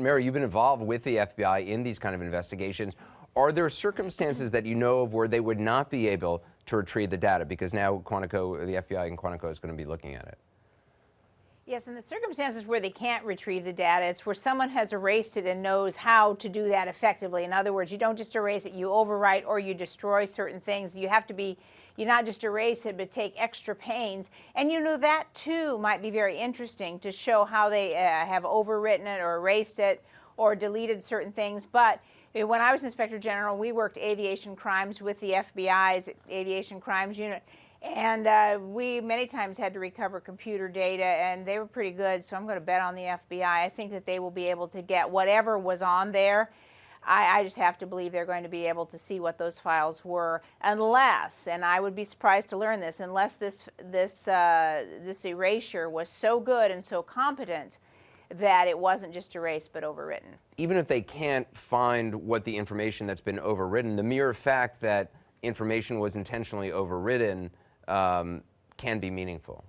Mary, you've been involved with the FBI in these kind of investigations. Are there circumstances that you know of where they would not be able to retrieve the data? Because now Quantico, the FBI in Quantico is going to be looking at it. Yes, in the circumstances where they can't retrieve the data, it's where someone has erased it and knows how to do that effectively. In other words, you don't just erase it, you overwrite or you destroy certain things. You have to be, you not just erase it, but take extra pains. And you know, that too might be very interesting to show how they have overwritten it or erased it or deleted certain things. But when I was Inspector General, we worked aviation crimes with the FBI's Aviation Crimes Unit. And we many times had to recover computer data, and they were pretty good, so I'm going to bet on the FBI. I think that they will be able to get whatever was on there. I just have to believe they're going to be able to see what those files were, unless, and I would be surprised to learn this, unless this erasure was so good and so competent that it wasn't just erased but overwritten. Even if they can't find what the information that's been overwritten, the mere fact that information was intentionally overwritten can be meaningful.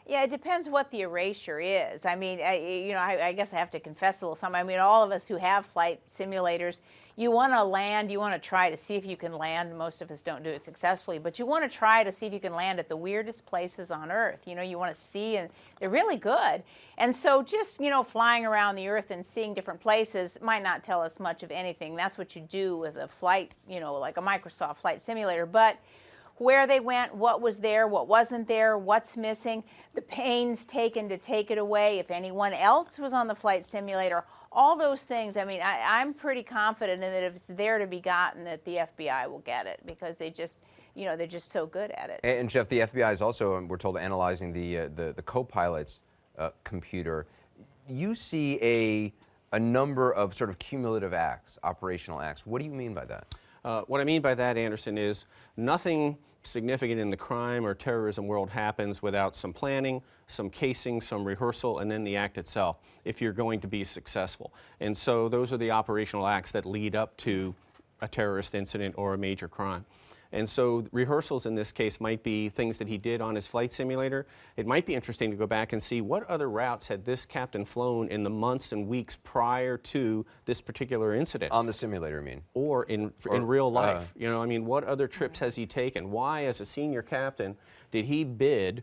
Yeah, it depends what the erasure is. I mean, I guess I have to confess a little something. I mean, all of us who have flight simulators, you want to land, you want to try to see if you can land. Most of us don't do it successfully, but you want to try to see if you can land at the weirdest places on Earth. You know, you want to see, and they're really good. And so just, flying around the Earth and seeing different places might not tell us much of anything. That's what you do with a flight, like a Microsoft flight simulator. But where they went, what was there, what wasn't there, what's missing, the pains taken to take it away, if anyone else was on the flight simulator, all those things. I mean, I'm pretty confident that if it's there to be gotten, that the FBI will get it, because they just, they're just so good at it. And Jeff, the FBI is also, we're told, analyzing the co-pilot's computer. You see a number of sort of cumulative acts, operational acts. What do you mean by that? What I mean by that, Anderson, is nothing significant in the crime or terrorism world happens without some planning, some casing, some rehearsal, and then the act itself, if you're going to be successful. And so those are the operational acts that lead up to a terrorist incident or a major crime. And so rehearsals in this case might be things that he did on his flight simulator. It might be interesting to go back and see what other routes had this captain flown in the months and weeks prior to this particular incident. On the simulator, I mean? Or in real life. What other trips has he taken? Why, as a senior captain, did he bid,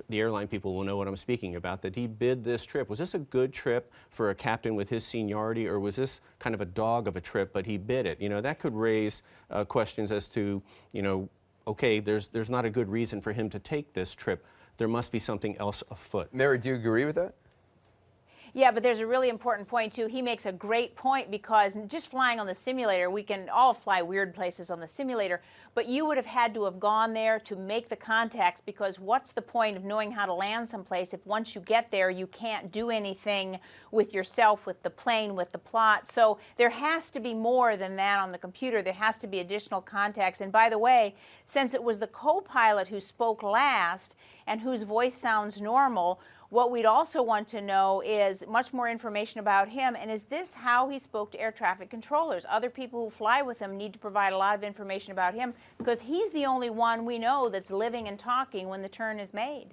the airline people will know what I'm speaking about, that he bid this trip? Was this a good trip for a captain with his seniority, or was this kind of a dog of a trip, but he bid it? That could raise questions as to, okay, there's not a good reason for him to take this trip. There must be something else afoot. Mary, do you agree with that? Yeah, but there's a really important point, too. He makes a great point, because just flying on the simulator, we can all fly weird places on the simulator, but you would have had to have gone there to make the contacts, because what's the point of knowing how to land someplace if once you get there, you can't do anything with yourself, with the plane, with the plot? So there has to be more than that on the computer. There has to be additional contacts. And by the way, since it was the co-pilot who spoke last and whose voice sounds normal, what we'd also want to know is much more information about him, and is this how he spoke to air traffic controllers? Other people who fly with him need to provide a lot of information about him, because he's the only one we know that's living and talking when the turn is made.